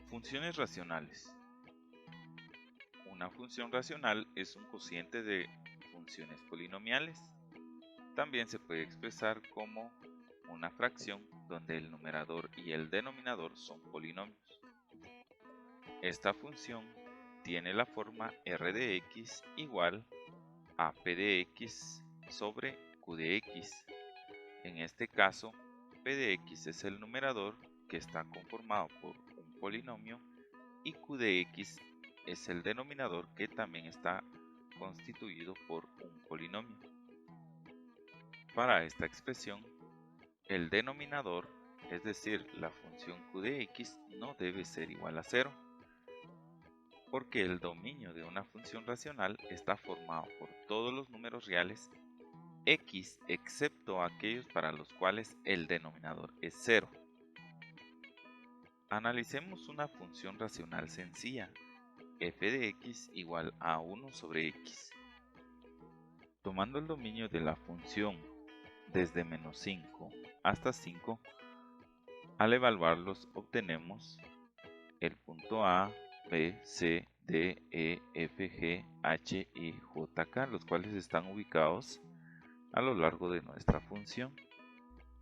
Funciones racionales. Una función racional es un cociente de funciones polinomiales. También se puede expresar como una fracción donde el numerador y el denominador son polinomios. Esta función tiene la forma r de x igual a p de x sobre q de x. En este caso, p de x es el numerador que está conformado por un polinomio y q de x es el denominador que también está constituido por un polinomio. Para esta expresión, el denominador, es decir, la función q de x, no debe ser igual a 0, porque el dominio de una función racional está formado por todos los números reales x excepto aquellos para los cuales el denominador es 0. Analicemos una función racional sencilla, f de x igual a 1 sobre x. Tomando el dominio de la función desde menos 5 hasta 5, al evaluarlos obtenemos el punto A, B, C, D, E, F, G, H y J, K, los cuales están ubicados a lo largo de nuestra función.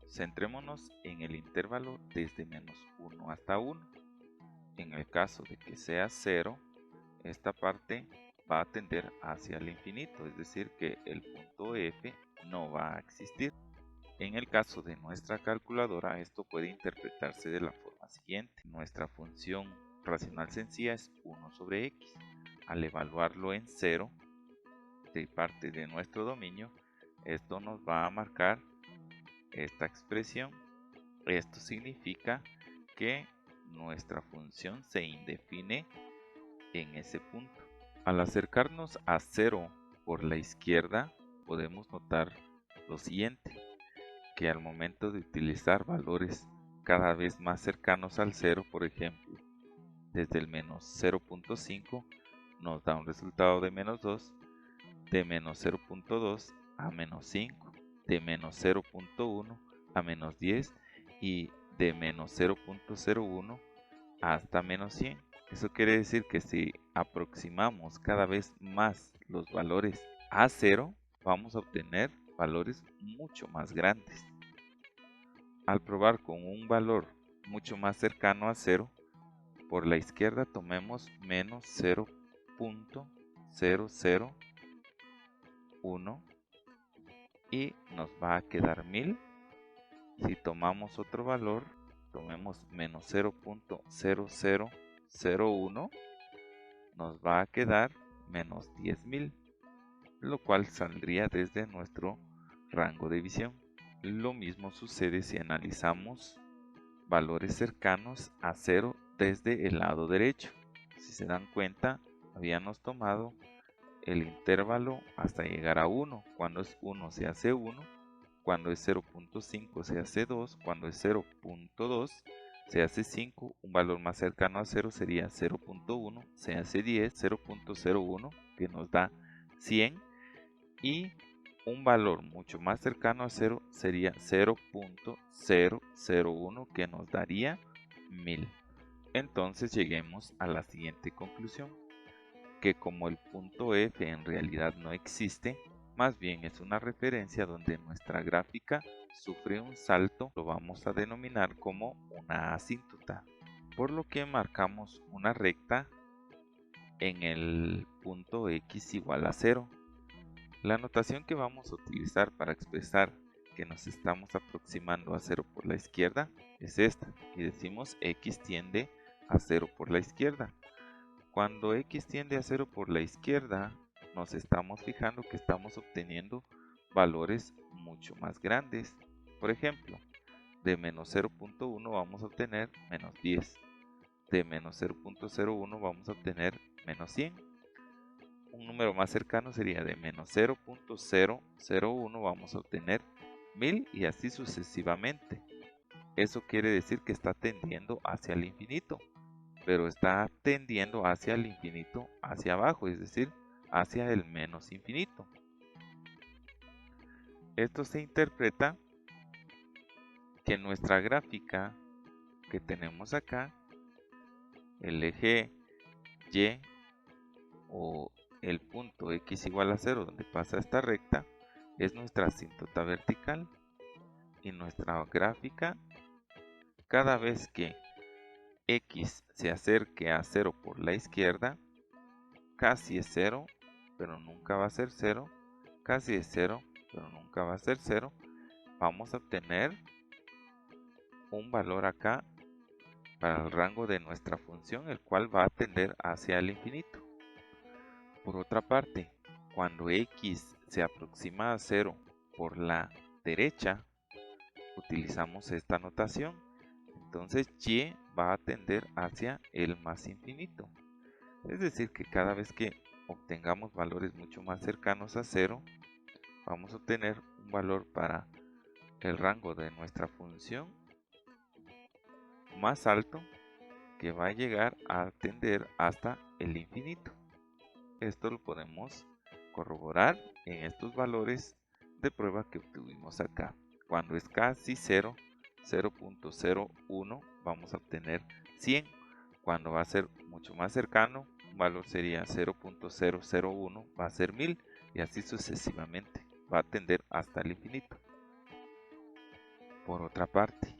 Centrémonos en el intervalo desde menos 1 hasta 1. En el caso de que sea 0, esta parte va a tender hacia el infinito, es decir, que el punto F no va a existir. En el caso de nuestra calculadora, esto puede interpretarse de la forma siguiente. Nuestra función racional sencilla es 1 sobre x. Al evaluarlo en 0, de parte de nuestro dominio, esto nos va a marcar esta expresión. Esto significa que nuestra función se indefine en ese punto. Al acercarnos a 0 por la izquierda, podemos notar lo siguiente, que al momento de utilizar valores cada vez más cercanos al 0, por ejemplo, desde el menos 0.5 nos da un resultado de menos 2, de menos 0.2 a menos 5, de menos 0.1 a menos 10 y de menos 0.01 hasta menos 100. Eso quiere decir que si aproximamos cada vez más los valores a 0, vamos a obtener valores mucho más grandes. Al probar con un valor mucho más cercano a 0, por la izquierda tomemos menos 0.001 y nos va a quedar 1000. Si tomamos otro valor, tomemos menos 0.0001, nos va a quedar menos 10.000, lo cual saldría desde nuestro rango de visión. Lo mismo sucede si analizamos valores cercanos a 0 desde el lado derecho. Si se dan cuenta, habíamos tomado el intervalo hasta llegar a 1. Cuando es 1 se hace 1, cuando es 0.5 se hace 2, cuando es 0.2 se hace 5, un valor más cercano a 0 sería 0.1, se hace 10, 0.01 que nos da 100 y un valor mucho más cercano a 0 sería 0.001 que nos daría 1000. Entonces lleguemos a la siguiente conclusión, que como el punto F en realidad no existe, más bien es una referencia donde nuestra gráfica sufre un salto, lo vamos a denominar como una asíntota, por lo que marcamos una recta en el punto X igual a 0. La notación que vamos a utilizar para expresar que nos estamos aproximando a 0 por la izquierda es esta, y decimos x tiende a 0 por la izquierda. Cuando x tiende a 0 por la izquierda, nos estamos fijando que estamos obteniendo valores mucho más grandes. Por ejemplo, de menos 0.1 vamos a obtener menos 10. De menos 0.01 vamos a obtener menos 100. Un número más cercano sería de menos 0.001 vamos a obtener 1000 y así sucesivamente. Eso quiere decir que está tendiendo hacia el infinito, pero está tendiendo hacia el infinito hacia abajo, es decir, hacia el menos infinito. Esto se interpreta que nuestra gráfica que tenemos acá el eje Y o el punto X igual a 0 donde pasa esta recta es nuestra asíntota vertical, y nuestra gráfica, cada vez que X se acerque a 0 por la izquierda, casi es 0, pero nunca va a ser 0, casi es 0, pero nunca va a ser 0, vamos a obtener un valor acá para el rango de nuestra función, el cual va a tender hacia el infinito. Por otra parte, cuando X se aproxima a 0 por la derecha, utilizamos esta notación. Entonces Y va a tender hacia el más infinito. Es decir, que cada vez que obtengamos valores mucho más cercanos a 0, vamos a obtener un valor para el rango de nuestra función más alto, que va a llegar a tender hasta el infinito. Esto lo podemos corroborar en estos valores de prueba que obtuvimos acá. Cuando es casi 0, 0.01, vamos a obtener 100. Cuando va a ser mucho más cercano, un valor sería 0.001, va a ser 1000, y así sucesivamente. Va a tender hasta el infinito. Por otra parte,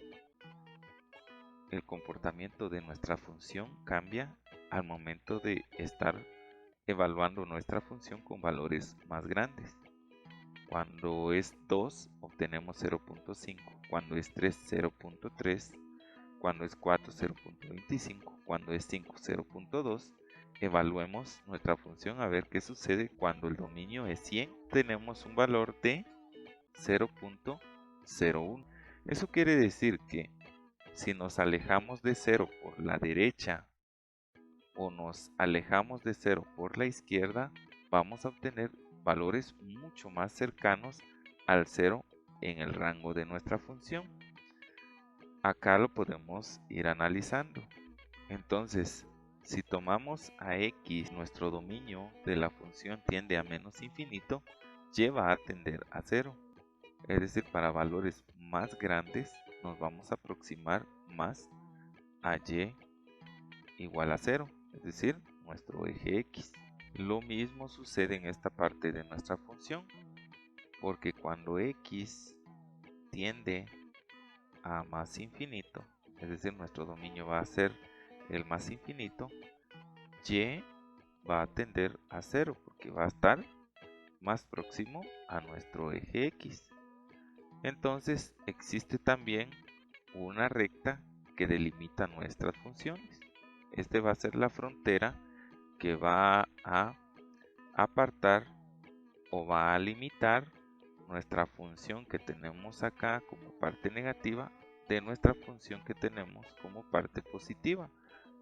el comportamiento de nuestra función cambia al momento de estar evaluando nuestra función con valores más grandes. Cuando es 2 obtenemos 0.5, cuando es 3 0.3, cuando es 4 0.25, cuando es 5 0.2. Evaluemos nuestra función a ver qué sucede cuando el dominio es 100. Tenemos un valor de 0.01. Eso quiere decir que si nos alejamos de 0 por la derecha o nos alejamos de 0 por la izquierda, vamos a obtener valores mucho más cercanos al 0 en el rango de nuestra función. Acá lo podemos ir analizando. Entonces, si tomamos a X, nuestro dominio de la función tiende a menos infinito, Y va a tender a 0. Es decir, para valores más grandes nos vamos a aproximar más a Y igual a 0, es decir, nuestro eje X. Lo mismo sucede en esta parte de nuestra función, porque cuando X tiende a más infinito, es decir, nuestro dominio va a ser el más infinito, Y va a tender a 0, porque va a estar más próximo a nuestro eje X. Entonces existe también una recta que delimita nuestras funciones. Este va a ser la frontera que va a apartar o va a limitar nuestra función que tenemos acá como parte negativa de nuestra función que tenemos como parte positiva.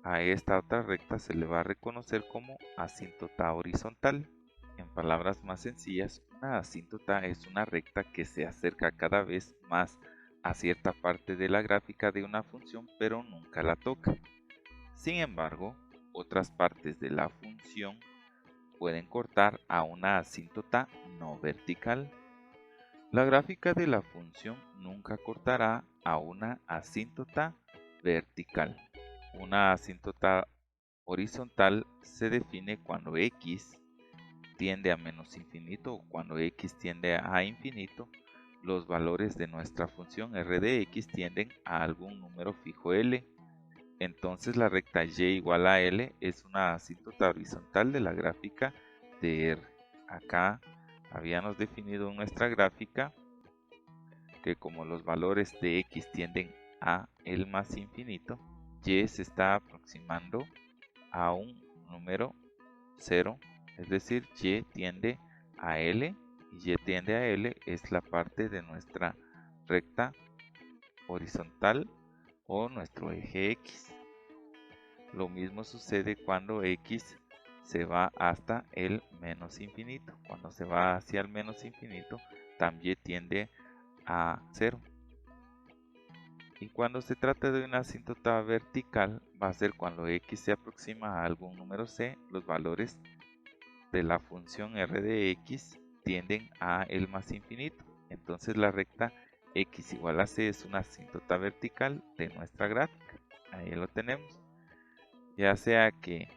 A esta otra recta se le va a reconocer como asíntota horizontal. En palabras más sencillas, una asíntota es una recta que se acerca cada vez más a cierta parte de la gráfica de una función, pero nunca la toca. Sin embargo, otras partes de la función pueden cortar a una asíntota no vertical. La gráfica de la función nunca cortará a una asíntota vertical. Una asíntota horizontal se define cuando X tiende a menos infinito o cuando X tiende a infinito. Los valores de nuestra función r de x tienden a algún número fijo L. Entonces la recta Y igual a L es una asíntota horizontal de la gráfica de R. Acá habíamos definido en nuestra gráfica que como los valores de X tienden a el más infinito, Y se está aproximando a un número 0, es decir, Y tiende a L, y Y tiende a L es la parte de nuestra recta horizontal o nuestro eje X. Lo mismo sucede cuando X se va hasta el menos infinito. Cuando se va hacia el menos infinito, también tiende a 0. Y cuando se trata de una asíntota vertical, va a ser cuando X se aproxima a algún número C, los valores de la función r de x tienden a el más infinito. Entonces la recta x igual a c es una asíntota vertical de nuestra gráfica. Ahí lo tenemos. ya sea que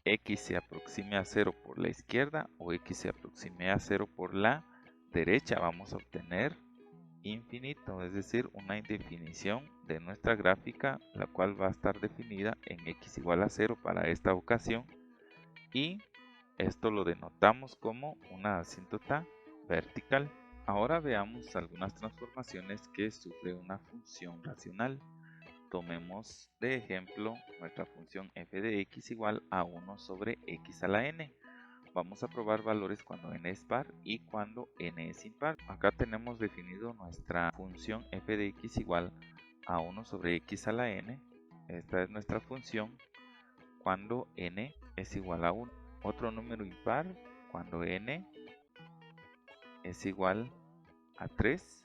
x se aproxime a 0 por la izquierda o x se aproxime a 0 por la derecha, vamos a obtener infinito, es decir, una indefinición de nuestra gráfica, la cual va a estar definida en x igual a 0 para esta ocasión, y esto lo denotamos como una asíntota vertical. Ahora veamos algunas transformaciones que sufre una función racional. Tomemos de ejemplo nuestra función f de x igual a 1 sobre x a la n. Vamos a probar valores cuando n es par y cuando n es impar. Acá tenemos definido nuestra función f de x igual a 1 sobre x a la n. Esta es nuestra función cuando n es igual a 1. Otro número impar cuando n es igual a 3.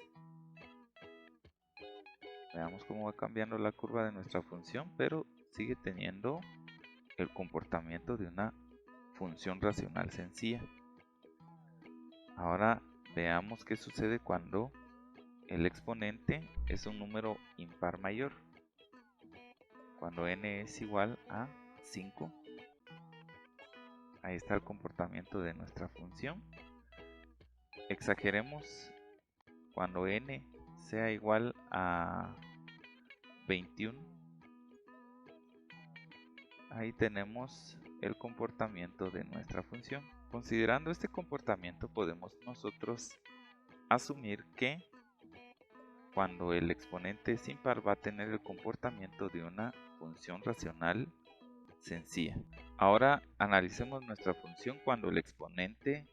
Veamos cómo va cambiando la curva de nuestra función, pero sigue teniendo el comportamiento de una función racional sencilla. Ahora veamos qué sucede cuando el exponente es un número impar mayor. Cuando n es igual a 5, ahí está el comportamiento de nuestra función. Exageremos cuando n sea igual a 21. Ahí tenemos el comportamiento de nuestra función. Considerando este comportamiento, podemos nosotros asumir que cuando el exponente es impar va a tener el comportamiento de una función racional sencilla. Ahora analicemos nuestra función cuando el exponente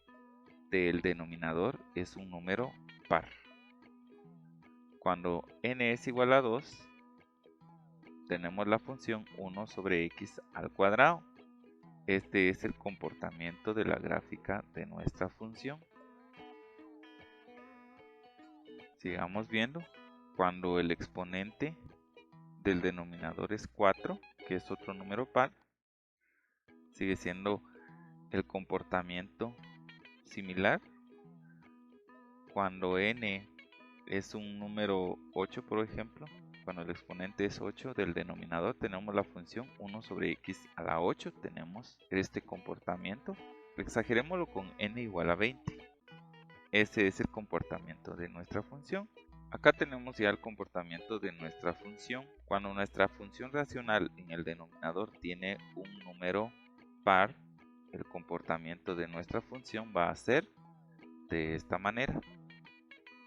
del denominador es un número par. Cuando n es igual a 2, tenemos la función 1 sobre x al cuadrado. Este es el comportamiento de la gráfica de nuestra función. Sigamos viendo. Cuando el exponente del denominador es 4, que es otro número par, sigue siendo el comportamiento similar. Cuando n es un número 8, por ejemplo, cuando el exponente es 8 del denominador, tenemos la función 1 sobre x a la 8, tenemos este comportamiento. Exagerémoslo con n igual a 20. Ese es el comportamiento de nuestra función. Acá tenemos ya el comportamiento de nuestra función. Cuando nuestra función racional en el denominador tiene un número par, el comportamiento de nuestra función va a ser de esta manera.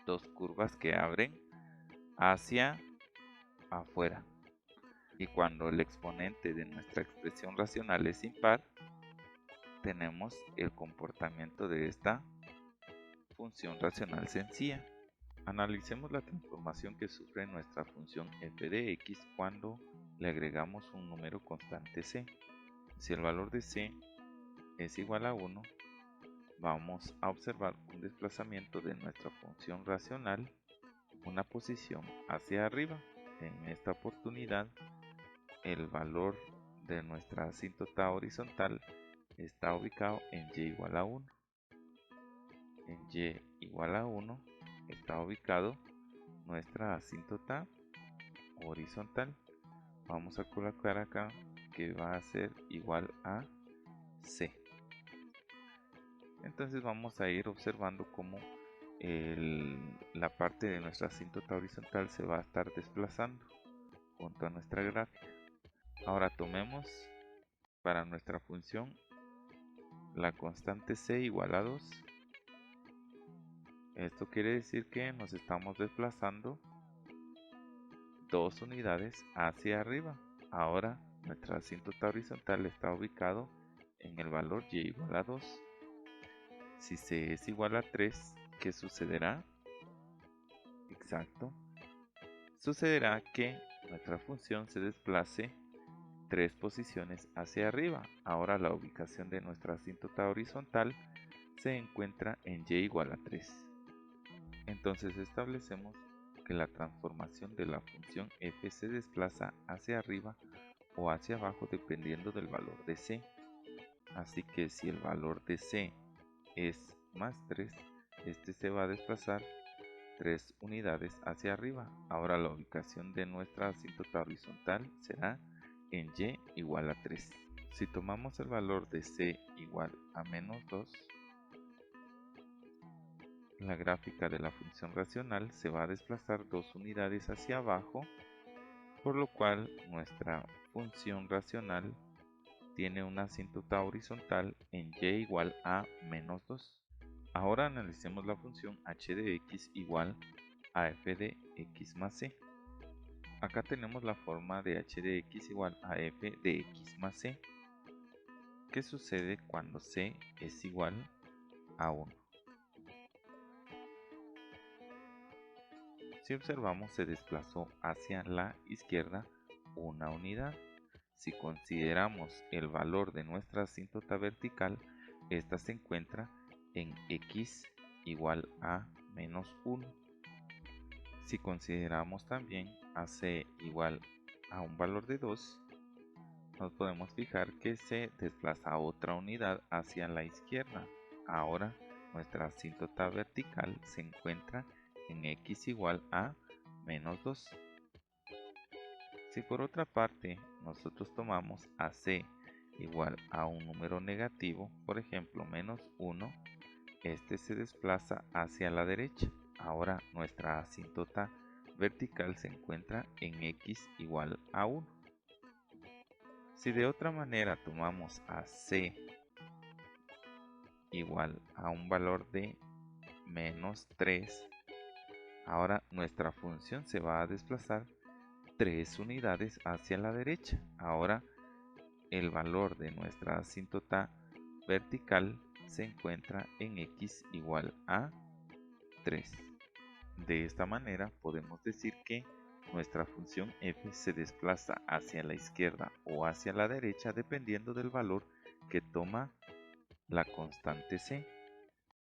Dos curvas que abren hacia afuera. Y cuando el exponente de nuestra expresión racional es impar, tenemos el comportamiento de esta función racional sencilla. Analicemos la transformación que sufre nuestra función f de x cuando le agregamos un número constante c. Si el valor de c es igual a 1, vamos a observar un desplazamiento de nuestra función racional, una posición hacia arriba. En esta oportunidad, el valor de nuestra asíntota horizontal está ubicado en y igual a 1. En y igual a 1 está ubicado nuestra asíntota horizontal. Vamos a colocar acá que va a ser igual a c. Entonces vamos a ir observando cómo la parte de nuestra asíntota horizontal se va a estar desplazando junto a nuestra gráfica. Ahora tomemos para nuestra función la constante c igual a 2. Esto quiere decir que nos estamos desplazando 2 unidades hacia arriba. Ahora nuestra asíntota horizontal está ubicado en el valor y igual a 2. Si c es igual a 3, ¿qué sucederá? Exacto. Sucederá que nuestra función se desplace 3 posiciones hacia arriba. Ahora la ubicación de nuestra asíntota horizontal se encuentra en y igual a 3. Entonces establecemos que la transformación de la función f se desplaza hacia arriba o hacia abajo dependiendo del valor de c. Así que si el valor de c es más 3, este se va a desplazar 3 unidades hacia arriba. Ahora la ubicación de nuestra asíntota horizontal será en y igual a 3. Si tomamos el valor de c igual a menos 2, la gráfica de la función racional se va a desplazar 2 unidades hacia abajo, por lo cual nuestra función racional tiene una asíntota horizontal en y igual a menos 2. Ahora analicemos la función h de x igual a f de x más c. Acá tenemos la forma de h de x igual a f de x más c. ¿Qué sucede cuando c es igual a 1? Si observamos, se desplazó hacia la izquierda una unidad. Si consideramos el valor de nuestra asíntota vertical, esta se encuentra en x igual a menos 1. Si consideramos también a c igual a un valor de 2, nos podemos fijar que se desplaza otra unidad hacia la izquierda. Ahora nuestra asíntota vertical se encuentra en x igual a menos 2. Si por otra parte nosotros tomamos a c igual a un número negativo, por ejemplo menos 1, este se desplaza hacia la derecha. Ahora nuestra asíntota vertical se encuentra en x igual a 1. Si de otra manera tomamos a c igual a un valor de menos 3, ahora nuestra función se va a desplazar 3 unidades hacia la derecha. Ahora el valor de nuestra asíntota vertical se encuentra en x igual a 3. De esta manera podemos decir que nuestra función f se desplaza hacia la izquierda o hacia la derecha dependiendo del valor que toma la constante c.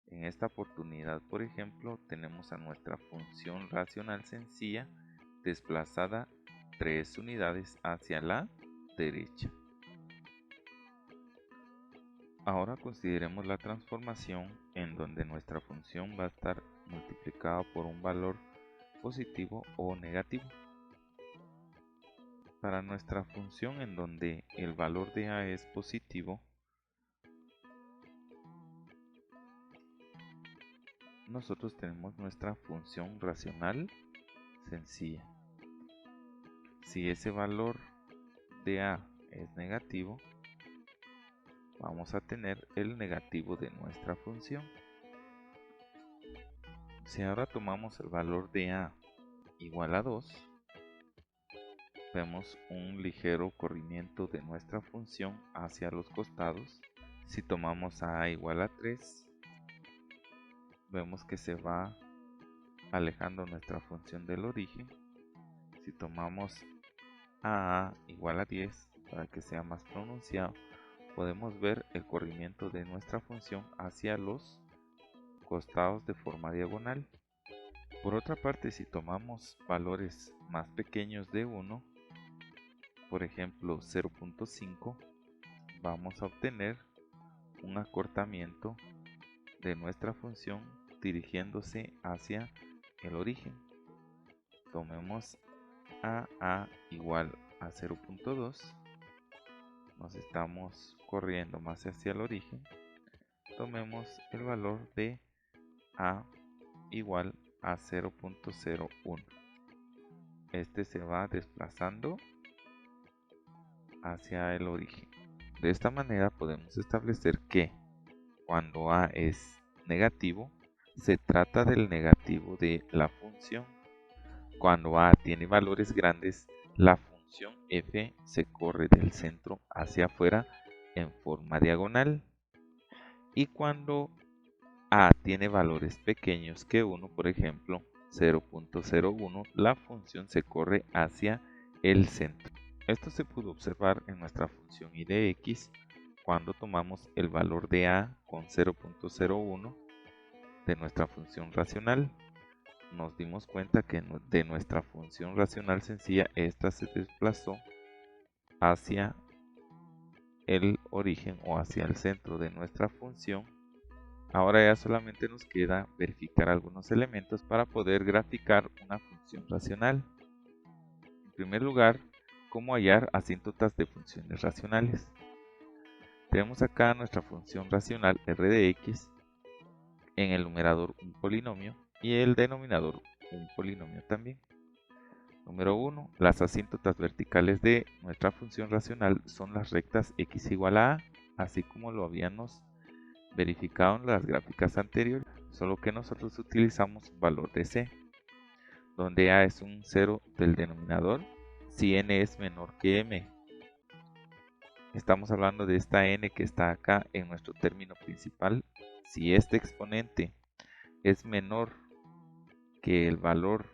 En esta oportunidad, por ejemplo, tenemos a nuestra función racional sencilla desplazada 3 unidades hacia la derecha. Ahora consideremos la transformación en donde nuestra función va a estar multiplicada por un valor positivo o negativo. Para nuestra función en donde el valor de a es positivo, nosotros tenemos nuestra función racional sencilla. Si ese valor de a es negativo, vamos a tener el negativo de nuestra función. Si ahora tomamos el valor de a igual a 2, vemos un ligero corrimiento de nuestra función hacia los costados. Si tomamos a igual a 3, vemos que se va alejando nuestra función del origen. Si tomamos a igual a 10, para que sea más pronunciado, podemos ver el corrimiento de nuestra función hacia los costados de forma diagonal. Por otra parte, si tomamos valores más pequeños de 1, por ejemplo 0.5, vamos a obtener un acortamiento de nuestra función dirigiéndose hacia el origen. Tomemos a igual a 0.2, nos estamos corriendo más hacia el origen. Tomemos el valor de a igual a 0.01. Este se va desplazando hacia el origen. De esta manera podemos establecer que cuando a es negativo, se trata del negativo de la función. Cuando a tiene valores grandes, la función f se corre del centro hacia afuera en forma diagonal. Y cuando a tiene valores pequeños que 1, por ejemplo 0.01, la función se corre hacia el centro. Esto se pudo observar en nuestra función y de x cuando tomamos el valor de a con 0.01 de nuestra función racional. Nos dimos cuenta que de nuestra función racional sencilla, esta se desplazó hacia el origen o hacia el centro de nuestra función. Ahora ya solamente nos queda verificar algunos elementos para poder graficar una función racional. En primer lugar, cómo hallar asíntotas de funciones racionales. Tenemos acá nuestra función racional r de x, en el numerador un polinomio y el denominador un polinomio también. Número 1. Las asíntotas verticales de nuestra función racional son las rectas x igual a, así como lo habíamos verificado en las gráficas anteriores, solo que nosotros utilizamos valor de c, donde a es un cero del denominador si n es menor que m. Estamos hablando de esta n que está acá en nuestro término principal. Si este exponente es menor que el valor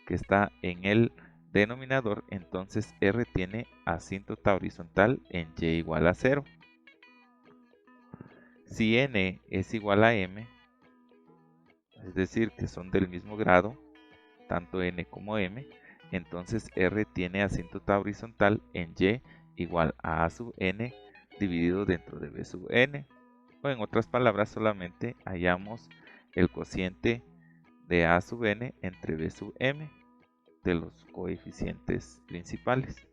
que está en el denominador, entonces r tiene asíntota horizontal en y igual a 0. Si n es igual a m, es decir, que son del mismo grado, tanto n como m, entonces r tiene asíntota horizontal en y igual a sub n dividido dentro de b sub n. O en otras palabras, solamente hallamos el cociente de a sub n entre b sub m de los coeficientes principales.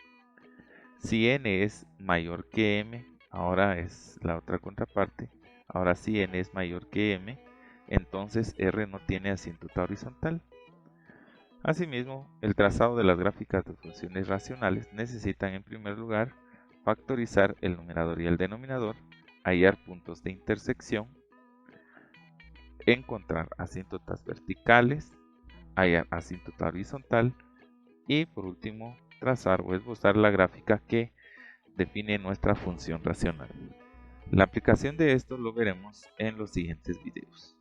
Si n es mayor que m, ahora es la otra contraparte, ahora si n es mayor que m, entonces r no tiene asíntota horizontal. Asimismo, el trazado de las gráficas de funciones racionales necesitan en primer lugar factorizar el numerador y el denominador, hallar puntos de intersección, encontrar asíntotas verticales, hallar asíntota horizontal y por último trazar o esbozar la gráfica que define nuestra función racional. La aplicación de esto lo veremos en los siguientes videos.